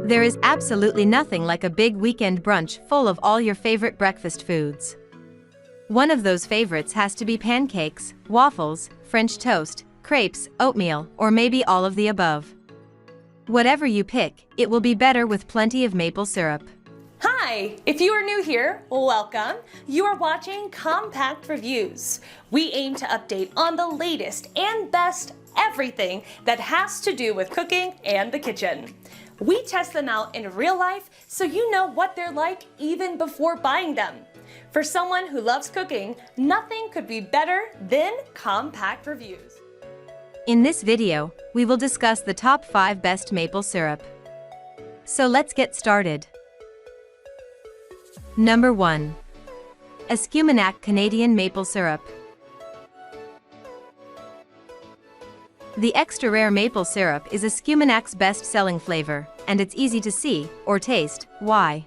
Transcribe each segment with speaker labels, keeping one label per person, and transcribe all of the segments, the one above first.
Speaker 1: There is absolutely nothing like a big weekend brunch full of all your favorite breakfast foods. One of those favorites has to be pancakes, waffles, French toast, crepes, oatmeal, or maybe all of the above. Whatever you pick, it will be better with plenty of maple syrup.
Speaker 2: Hi! If you are new here, welcome. You are watching Compact Reviews. We aim to update on the latest and best everything that has to do with cooking and the kitchen. We test them out in real life so you know what they're like even before buying them. For someone who loves cooking, nothing could be better than Compact Reviews.
Speaker 1: In this video, we will discuss the top 5 best maple syrup. So let's get started. Number 1. Escuminac Canadian Maple Syrup. The extra rare maple syrup is Escuminac's best-selling flavor, and it's easy to see, or taste, why.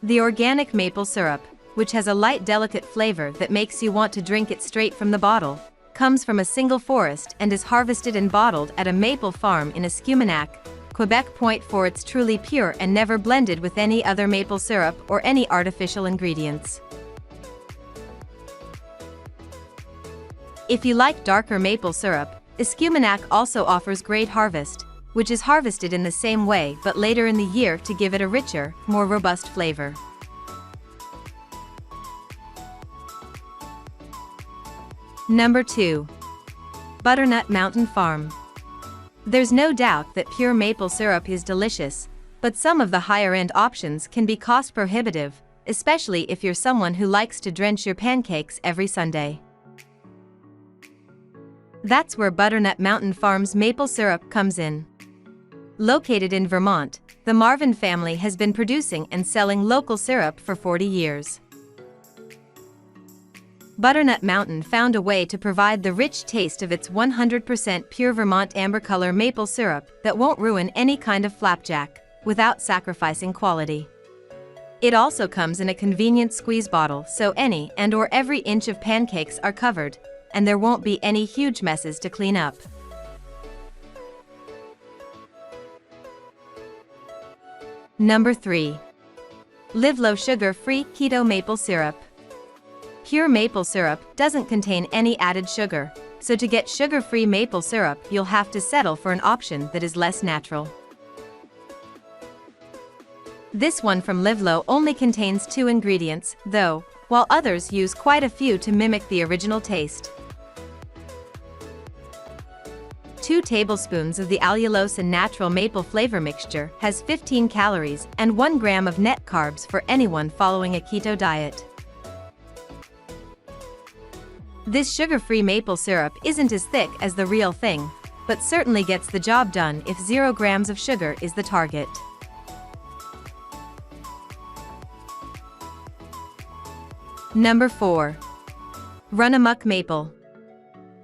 Speaker 1: The organic maple syrup, which has a light delicate flavor that makes you want to drink it straight from the bottle, comes from a single forest and is harvested and bottled at a maple farm in Escuminac, Quebec. Point for it's truly pure and never blended with any other maple syrup or any artificial ingredients. If you like darker maple syrup, Escuminac also offers Great Harvest, which is harvested in the same way but later in the year to give it a richer, more robust flavor. Number 2. Butternut Mountain Farm. There's no doubt that pure maple syrup is delicious, but some of the higher-end options can be cost-prohibitive, especially if you're someone who likes to drench your pancakes every Sunday. That's where Butternut Mountain Farm's maple syrup comes in. Located in Vermont, the Marvin family has been producing and selling local syrup for 40 years. Butternut Mountain found a way to provide the rich taste of its 100% pure Vermont amber color maple syrup that won't ruin any kind of flapjack, without sacrificing quality. It also comes in a convenient squeeze bottle so any and/or every inch of pancakes are covered, and there won't be any huge messes to clean up. Number 3. Livlo Sugar-Free Keto Maple Syrup. Pure maple syrup doesn't contain any added sugar, so to get sugar-free maple syrup you'll have to settle for an option that is less natural. This one from Livlo only contains 2 ingredients, though, while others use quite a few to mimic the original taste. 2 tablespoons of the allulose and natural maple flavor mixture has 15 calories and 1 gram of net carbs for anyone following a keto diet. This sugar-free maple syrup isn't as thick as the real thing, but certainly gets the job done if 0 grams of sugar is the target. Number 4. Runamok Maple.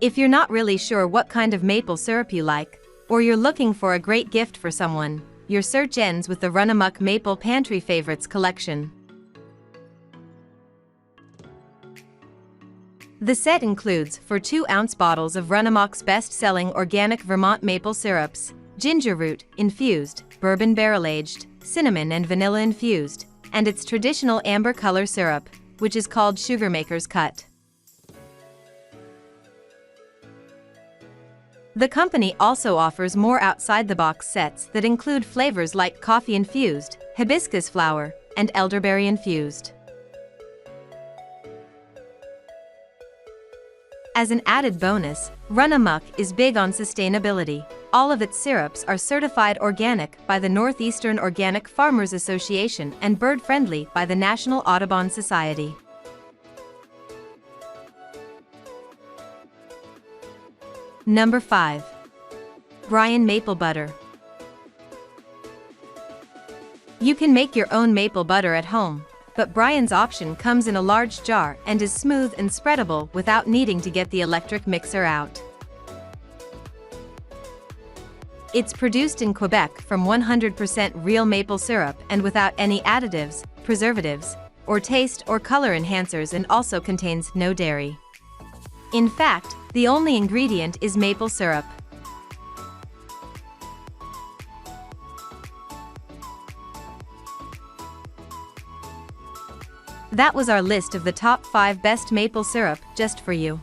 Speaker 1: If you're not really sure what kind of maple syrup you like, or you're looking for a great gift for someone, your search ends with the Runamok Maple Pantry Favorites collection. The set includes 4 2-ounce bottles of Runamok's best-selling organic Vermont maple syrups, ginger root, infused, bourbon barrel-aged, cinnamon and vanilla infused, and its traditional amber color syrup, which is called Sugarmaker's Cut. The company also offers more outside-the-box sets that include flavors like coffee-infused, hibiscus flower, and elderberry-infused. As an added bonus, Runamok is big on sustainability. All of its syrups are certified organic by the Northeastern Organic Farmers Association and bird-friendly by the National Audubon Society. Number 5. Brien Maple Butter. You can make your own maple butter at home, but Brien's option comes in a large jar and is smooth and spreadable without needing to get the electric mixer out. It's produced in Quebec from 100% real maple syrup and without any additives, preservatives, or taste or color enhancers, and also contains no dairy. In fact, the only ingredient is maple syrup. That was our list of the top 5 best maple syrup, just for you.